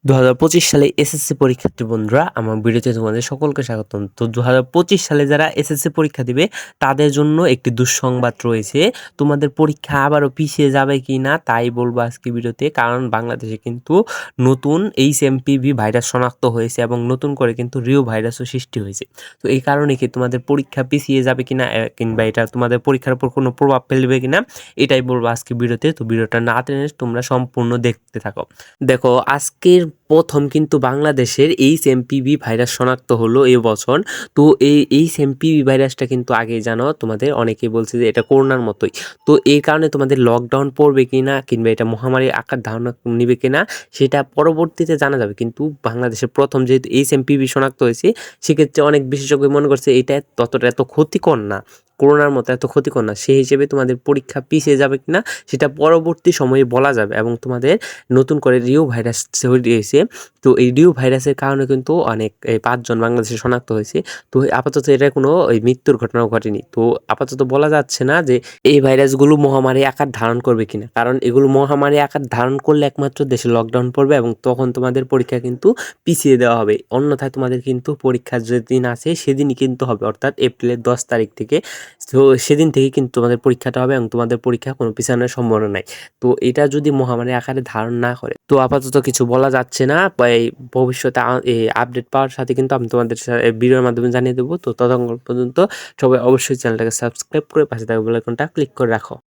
2025 সালে এসএসসি পরীক্ষার্থী বন্ধুরা, আমার ভিডিওতে তোমাদের সকলকে স্বাগতম। তো 2025 সালে যারা এসএসসি পরীক্ষা দিবে তাদের জন্য একটি দুঃসংবাদ রয়েছে। তোমাদের পরীক্ষা আবারও পিছিয়ে যাবে কিনা তাই বলবো আজকে ভিডিওতে। কারণ বাংলাদেশে কিন্তু নতুন এইচএমপিভি ভাইরাস শনাক্ত হয়েছে এবং নতুন করে কিন্তু রিও ভাইরাসও সৃষ্টি হয়েছে। তো এই কারণে কি তোমাদের পরীক্ষা পিছিয়ে যাবে কিনা কিংবা এটা তোমাদের পরীক্ষার উপর কোনো প্রভাব ফেলবে কিনা এটাই বলবো আজকে ভিডিওতে। তো ভিডিওটা না টেনে তোমরা সম্পূর্ণ দেখতে থাকো। দেখো, আজকের প্রথম কিন্তু বাংলাদেশের এইচএমপিভি ভাইরাস শনাক্ত হলো এবছর। তো এই এইচএমপিভি ভাইরাসটা কিন্তু আগেই জানো, তোমাদের অনেকেই বলছে যে এটা করোনার মতোই। তো এই কারণে তোমাদের লকডাউন পড়বে কিনা কিংবা এটা মহামারীর আকার ধারণ নিবে কিনা সেটা পরবর্তীতে জানা যাবে। কিন্তু বাংলাদেশের প্রথম যেহেতু এইচএমপিভি শনাক্ত হয়েছে, সেক্ষেত্রে অনেক বিশেষজ্ঞ মনে করছে এটা এত ক্ষতিকর না, করোনার মতো এত ক্ষতিকর না। সেই হিসেবে তোমাদের পরীক্ষা পিছিয়ে যাবে কিনা সেটা পরবর্তী সময়ে বলা যাবে। এবং তোমাদের নতুন করে রিও ভাইরাস ছড়িয়েছে। তো এই রিও ভাইরাসের কারণে কিন্তু অনেক 5 জন বাংলাদেশে শনাক্ত হয়েছে। তো আপাতত এটা কোনো মৃত্যুর ঘটনাও ঘটেনি। তো আপাতত বলা যাচ্ছে না যে এই ভাইরাসগুলো মহামারী আকার ধারণ করবে কিনা। কারণ এগুলো মহামারী আকার ধারণ করলে একমাত্র দেশে লকডাউন পড়বে এবং তখন তোমাদের পরীক্ষা কিন্তু পিছিয়ে দেওয়া হবে। অন্যথায় তোমাদের কিন্তু পরীক্ষা যেদিন আছে সেদিনই কিন্তু হবে, অর্থাৎ এপ্রিলের 10 তারিখ থেকে। তো সেদিন থেকে কিন্তু তোমাদের পরীক্ষাটা হবে এবং তোমাদের পরীক্ষা কোনো পিছানোর সম্ভাবনা নাই। তো এটা যদি মহামারী আকারে ধারণ না করে, তো আপাতত কিছু বলা যাচ্ছে না। এই ভবিষ্যতে আপডেট পাওয়ার সাথে কিন্তু আমি তোমাদের ভিডিওর মাধ্যমে জানিয়ে দেবো। তো ততক্ষণ পর্যন্ত সবাই অবশ্যই চ্যানেলটাকে সাবস্ক্রাইব করে পাশে থাকা বেল আইকনটা ক্লিক করে রাখো।